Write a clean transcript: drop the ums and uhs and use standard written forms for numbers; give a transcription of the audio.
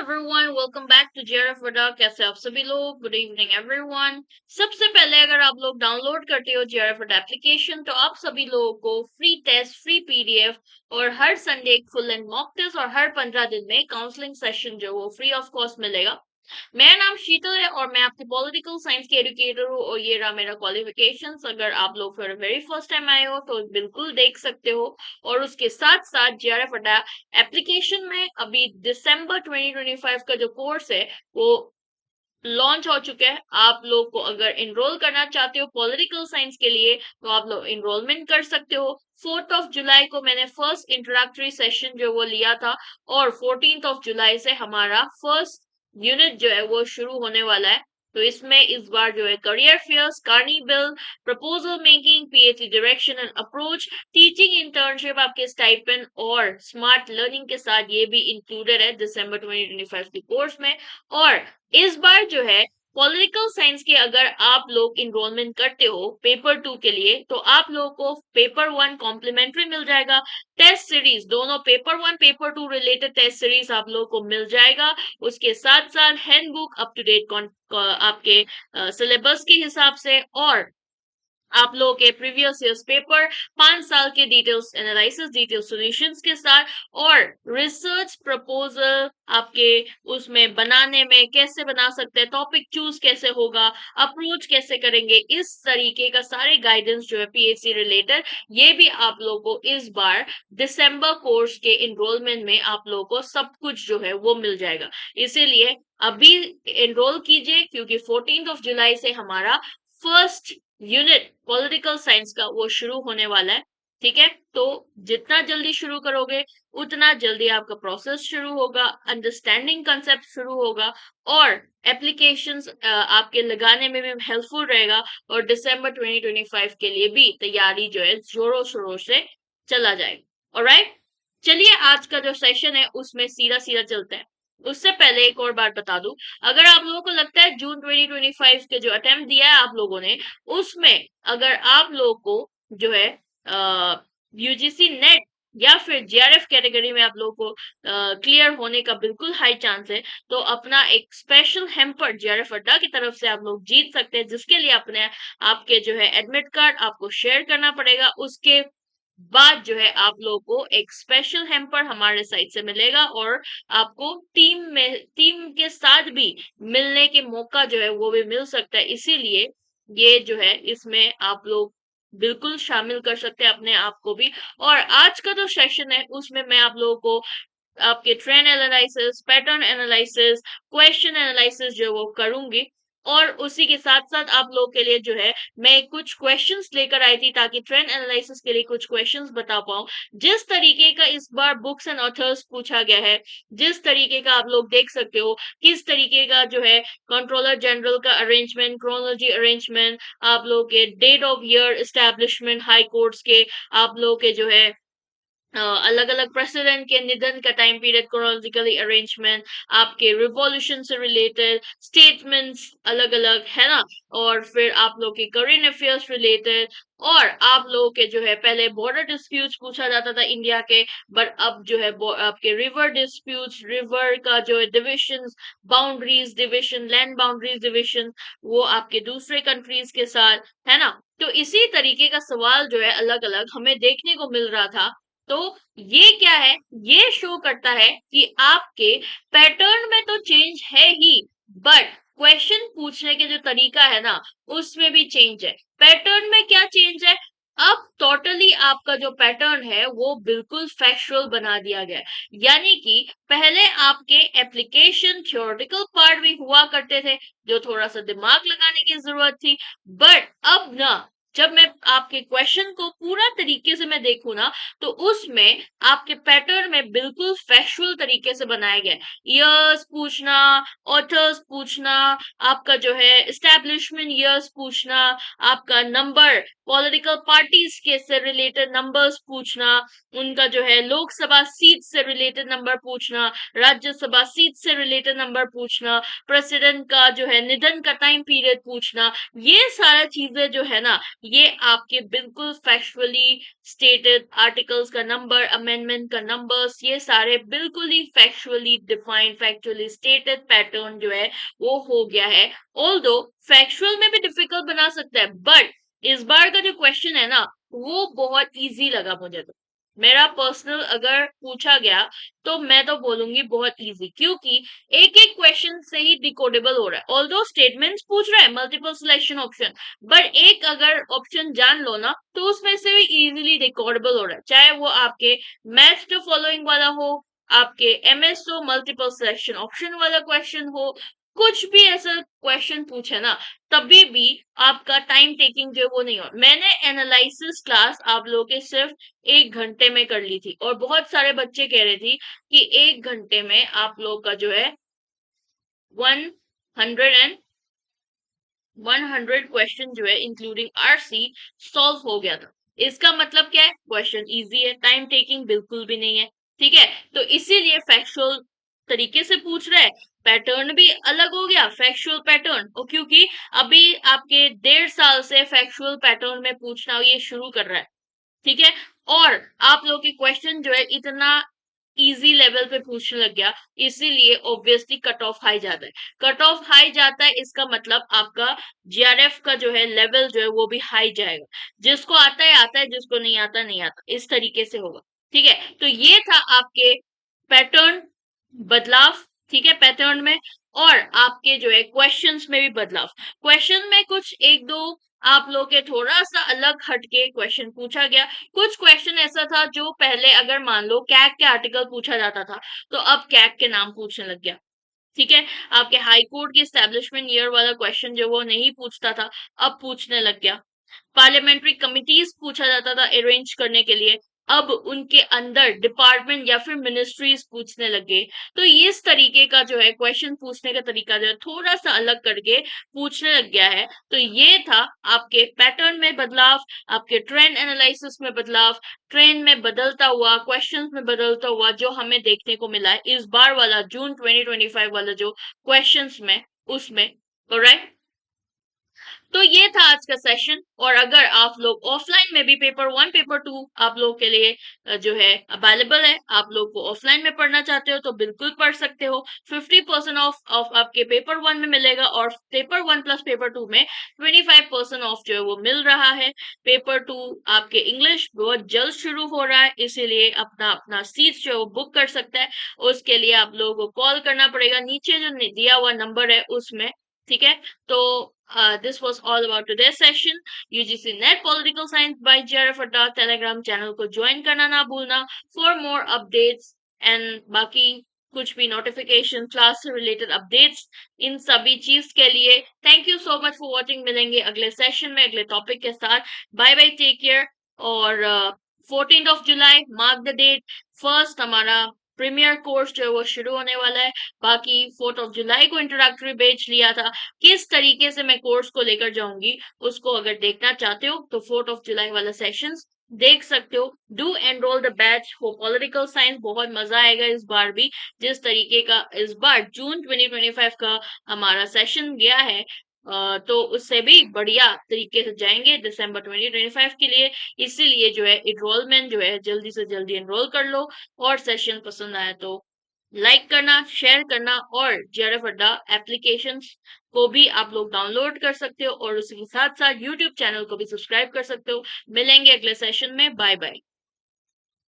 Everyone, welcome back to JRF वडा। कैसे आप सभी लोग? Good evening everyone. सबसे पहले अगर आप लोग डाउनलोड करते हो जेआरएफ वडा एप्लीकेशन तो आप सभी लोगों को फ्री टेस्ट, फ्री पीडीएफ और हर संडे एक फुल एंड मॉक टेस्ट और हर 15 दिन में काउंसलिंग सेशन जो वो फ्री ऑफ कॉस्ट मिलेगा। मेरा नाम शीतल है और मैं आपकी पॉलिटिकल साइंस की एजुकेटर हूँ और ये रहा मेरा क्वालिफिकेशंस। अगर आप लोग फॉर वेरी फर्स्ट टाइम आए हो तो बिल्कुल देख सकते हो। और उसके साथ साथ जेआरएफ अड्डा एप्लीकेशन में अभी दिसंबर 2025 का जो कोर्स है वो लॉन्च हो चुका है। आप लोग को अगर इनरोल करना चाहते हो पॉलिटिकल साइंस के लिए तो आप लोग इनरोलमेंट कर सकते हो। 4 ऑफ जुलाई को मैंने फर्स्ट इंट्रोडक्टरी सेशन जो वो लिया था और 14 ऑफ जुलाई से हमारा फर्स्ट यूनिट जो है वो शुरू होने वाला है। तो इसमें इस बार जो है career fairs, carnival, proposal making, PhD direction and approach, teaching internship, आपके स्टाइपेंड और स्मार्ट लर्निंग के साथ ये भी इंक्लूडेड है दिसंबर 2025 के कोर्स में। और इस बार जो है पॉलिटिकल साइंस के अगर आप लोग इनरोलमेंट करते हो पेपर 2 के लिए तो आप लोगों को पेपर 1 कॉम्प्लीमेंट्री मिल जाएगा। टेस्ट सीरीज दोनों paper 1 paper 2 related test series आप लोगों को मिल जाएगा। उसके साथ साथ हैंडबुक अप टू डेट आपके सिलेबस के हिसाब से और आप लोगों के प्रीवियस ईयर्स पेपर, 5 साल के डिटेल्स एनालिसिस, डिटेल सॉल्यूशंस के साथ और रिसर्च प्रपोजल आपके उसमें बनाने में कैसे बना सकते हैं, टॉपिक चूज कैसे होगा, अप्रोच कैसे करेंगे, इस तरीके का सारे गाइडेंस जो है पीएचडी रिलेटेड ये भी आप लोगों को इस बार दिसंबर कोर्स के इनरोलमेंट में आप लोगों को सब कुछ जो है वो मिल जाएगा। इसीलिए अभी एनरोल कीजिए क्योंकि 14 ऑफ जुलाई से हमारा फर्स्ट यूनिट पॉलिटिकल साइंस का वो शुरू होने वाला है। ठीक है, तो जितना जल्दी शुरू करोगे उतना जल्दी आपका प्रोसेस शुरू होगा, अंडरस्टैंडिंग कंसेप्ट शुरू होगा और एप्लीकेशंस आपके लगाने में भी हेल्पफुल रहेगा। और दिसंबर 2025 के लिए भी तैयारी जो है जोरों शोरों से चला जाएगा। ऑलराइट, चलिए आज का जो सेशन है उसमें सीधा सीधा चलते हैं। उससे पहले एक और बात बता दूं, अगर आप लोगों को लगता है जून 2025 के जो अटेम्प्ट दिया है आप लोगों ने उसमें अगर आप लोगों को जो है यूजीसी नेट या फिर जीआरएफ कैटेगरी में आप लोगों को क्लियर होने का बिल्कुल हाई चांस है तो अपना एक स्पेशल हेम्पर जीआरएफ अड्डा की तरफ से आप लोग जीत सकते हैं, जिसके लिए अपने आपके जो है एडमिट कार्ड आपको शेयर करना पड़ेगा। उसके बाद जो है आप लोगों को एक स्पेशल हेम्पर हमारे साइड से मिलेगा और आपको टीम के साथ भी मिलने के मौका जो है वो भी मिल सकता है। इसीलिए ये जो है इसमें आप लोग बिल्कुल शामिल कर सकते हैं अपने आप को भी। और आज का जो सेशन है उसमें मैं आप लोगों को आपके trend analysis, pattern analysis, question analysis जो वो करूंगी। और उसी के साथ साथ आप लोगों के लिए जो है मैं कुछ क्वेश्चंस लेकर आई थी ताकि ट्रेंड एनालिसिस के लिए कुछ क्वेश्चंस बता पाऊं। जिस तरीके का इस बार बुक्स एंड ऑथर्स पूछा गया है, जिस तरीके का आप लोग देख सकते हो किस तरीके का जो है कंट्रोलर जनरल का अरेंजमेंट, क्रोनोलॉजी अरेंजमेंट, आप लोग के date of year establishment high courts के, आप लोग के जो है अलग अलग प्रेसिडेंट के निधन का टाइम पीरियड क्रोनोलॉजिकली अरेंजमेंट, आपके रिवॉल्यूशन से रिलेटेड स्टेटमेंट्स अलग अलग है ना, और फिर आप लोग के करेंट अफेयर्स रिलेटेड और आप लोगों के जो है पहले बॉर्डर डिस्प्यूट्स पूछा जाता था इंडिया के, बट अब जो है आपके रिवर डिस्प्यूट्स, रिवर का जो है division, boundaries division, land boundaries division वो आपके दूसरे कंट्रीज के साथ है ना। तो इसी तरीके का सवाल जो है अलग अलग हमें देखने को मिल रहा था। तो ये क्या है, ये शो करता है कि आपके पैटर्न में तो चेंज है ही बट क्वेश्चन पूछने के जो तरीका है ना उसमें भी चेंज है। पैटर्न में क्या चेंज है, अब टोटली आपका जो पैटर्न है वो बिल्कुल फैक्चुअल बना दिया गया है। यानी कि पहले आपके एप्लीकेशन थ्योरेटिकल पार्ट भी हुआ करते थे जो थोड़ा सा दिमाग लगाने की जरूरत थी, बट अब ना जब मैं आपके क्वेश्चन को पूरा तरीके से मैं देखूं ना तो उसमें आपके पैटर्न में बिल्कुल फैक्चुअल तरीके से बनाया गया है। ईयर्स पूछना, ऑथर्स पूछना, आपका जो है एस्टैब्लिशमेंट ईयर्स पूछना, आपका नंबर पॉलिटिकल पार्टीज के से रिलेटेड नंबर्स पूछना, उनका जो है लोकसभा सीट से रिलेटेड नंबर पूछना, राज्यसभा सीट से रिलेटेड नंबर पूछना, प्रेसिडेंट का जो है निधन का टाइम पीरियड पूछना, ये सारा चीजें जो है ना, ये आपके बिल्कुल फैक्चुअली स्टेटेड आर्टिकल्स का नंबर, अमेंडमेंट का नंबर्स, ये सारे बिल्कुल ही factually defined, factually stated pattern जो है वो हो गया है। ऑल्दो फैक्चुअल में भी डिफिकल्ट बना सकता है, बट इस बार का जो क्वेश्चन है ना, वो बहुत इजी लगा मुझे। तो मेरा पर्सनल अगर पूछा गया तो मैं तो बोलूंगी बहुत इजी, क्योंकि एक एक क्वेश्चन से ही डिकोडेबल हो रहा है। ऑल्दो स्टेटमेंट्स पूछ रहा है मल्टीपल सिलेक्शन ऑप्शन, बट एक अगर ऑप्शन जान लो ना तो उसमें से भी इजीली डिकोडेबल हो रहा है, चाहे वो आपके मैच द फॉलोइंग वाला हो, आपके एमएसओ मल्टीपल सिलेक्शन ऑप्शन वाला क्वेश्चन हो, कुछ भी ऐसा क्वेश्चन पूछे ना, तभी भी आपका टाइम टेकिंग जो है वो नहीं हो। मैंने एनालिसिस क्लास आप लोगों के सिर्फ 1 घंटे में कर ली थी, और बहुत सारे बच्चे कह रहे थे कि 1 घंटे में आप लोग का जो है 100 क्वेश्चन जो है इंक्लूडिंग आरसी सॉल्व हो गया था। इसका मतलब क्या है, क्वेश्चन इजी है, टाइम टेकिंग बिल्कुल भी नहीं है। ठीक है, तो इसीलिए फैक्चुअल तरीके से पूछ रहा है, पैटर्न भी अलग हो गया, फैक्चुअल पैटर्न, और क्योंकि अभी आपके 1.5 साल से फैक्चुअल पैटर्न में पूछना ये शुरू कर रहा है। ठीक है, और आप लोग के क्वेश्चन जो है इतना इजी लेवल पे पूछने लग गया, इसीलिए ऑब्वियसली कट ऑफ हाई जाता है। कट ऑफ हाई जाता है, इसका मतलब आपका जीआरएफ का जो है लेवल जो है वो भी हाई जाएगा। जिसको आता है, जिसको नहीं आता नहीं आता, इस तरीके से होगा। ठीक है, तो ये था आपके पैटर्न बदलाव। ठीक है, पैटर्न में, और आपके जो है क्वेश्चंस में भी बदलाव। क्वेश्चन में कुछ एक दो आप लोग के थोड़ा सा अलग हटके क्वेश्चन पूछा गया। कुछ क्वेश्चन ऐसा था जो पहले अगर मान लो कैग के आर्टिकल पूछा जाता था, तो अब कैग के नाम पूछने लग गया। ठीक है, आपके हाई कोर्ट की एस्टेब्लिशमेंट ईयर वाला क्वेश्चन जो वो नहीं पूछता था, अब पूछने लग गया। पार्लियामेंट्री कमिटीज पूछा जाता था अरेंज करने के लिए, अब उनके अंदर डिपार्टमेंट या फिर मिनिस्ट्रीज पूछने लगे। तो इस तरीके का जो है क्वेश्चन पूछने का तरीका जो है थोड़ा सा अलग करके पूछने लग गया है। तो ये था आपके पैटर्न में बदलाव, आपके ट्रेंड एनालिसिस में बदलाव, ट्रेंड में बदलता हुआ, क्वेश्चंस में बदलता हुआ जो हमें देखने को मिला है इस बार वाला जून 2025 वाला जो क्वेश्चंस में, उसमें। ऑलराइट, तो ये था आज का सेशन। और अगर आप लोग ऑफलाइन में भी पेपर 1 पेपर 2 आप लोग के लिए जो है अवेलेबल है, आप लोग को ऑफलाइन में पढ़ना चाहते हो तो बिल्कुल पढ़ सकते हो। 50% ऑफ आपके पेपर 1 में मिलेगा, और पेपर 1 प्लस पेपर 2 में 25% ऑफ जो है वो मिल रहा है। पेपर 2 आपके इंग्लिश बहुत जल्द शुरू हो रहा है, इसीलिए अपना अपना सीट जो है वो बुक कर सकता है। उसके लिए आप लोगों को कॉल करना पड़ेगा, नीचे जो दिया हुआ नंबर है उसमें। ठीक है, तो this was all about today's session. UGC Net Political Science by JRF Adda Telegram channel को ज्वाइन करना ना भूलना फॉर मोर अपडेट्स, एंड बाकी कुछ भी नोटिफिकेशन, क्लास से रिलेटेड अपडेट्स, इन सभी चीज के लिए thank you so much for watching. मिलेंगे अगले सेशन में अगले टॉपिक के साथ। Bye bye, take care. और 14 जुलाई मार्क द डेट, फर्स्ट हमारा प्रीमियर कोर्स जो है वो शुरू होने वाला है। बाकी 4 जुलाई को इंट्रोडक्टरी बैच लिया था, किस तरीके से मैं कोर्स को लेकर जाऊंगी उसको अगर देखना चाहते हो तो 4 जुलाई वाला सेशंस देख सकते हो। Do enrol the batch for political science, बहुत मजा आएगा इस बार भी। जिस तरीके का इस बार जून 2025 का हमारा सेशन गया है, तो उससे भी बढ़िया तरीके से जाएंगे दिसंबर 2025 के लिए। इसीलिए जो है एनरोलमेंट जो है जल्दी से जल्दी एनरोल कर लो, और सेशन पसंद आया तो लाइक करना, शेयर करना, और जेआरएफ अड्डा एप्लीकेशन को भी आप लोग डाउनलोड कर सकते हो, और उसके साथ साथ यूट्यूब चैनल को भी सब्सक्राइब कर सकते हो। मिलेंगे अगले सेशन में, बाय बाय।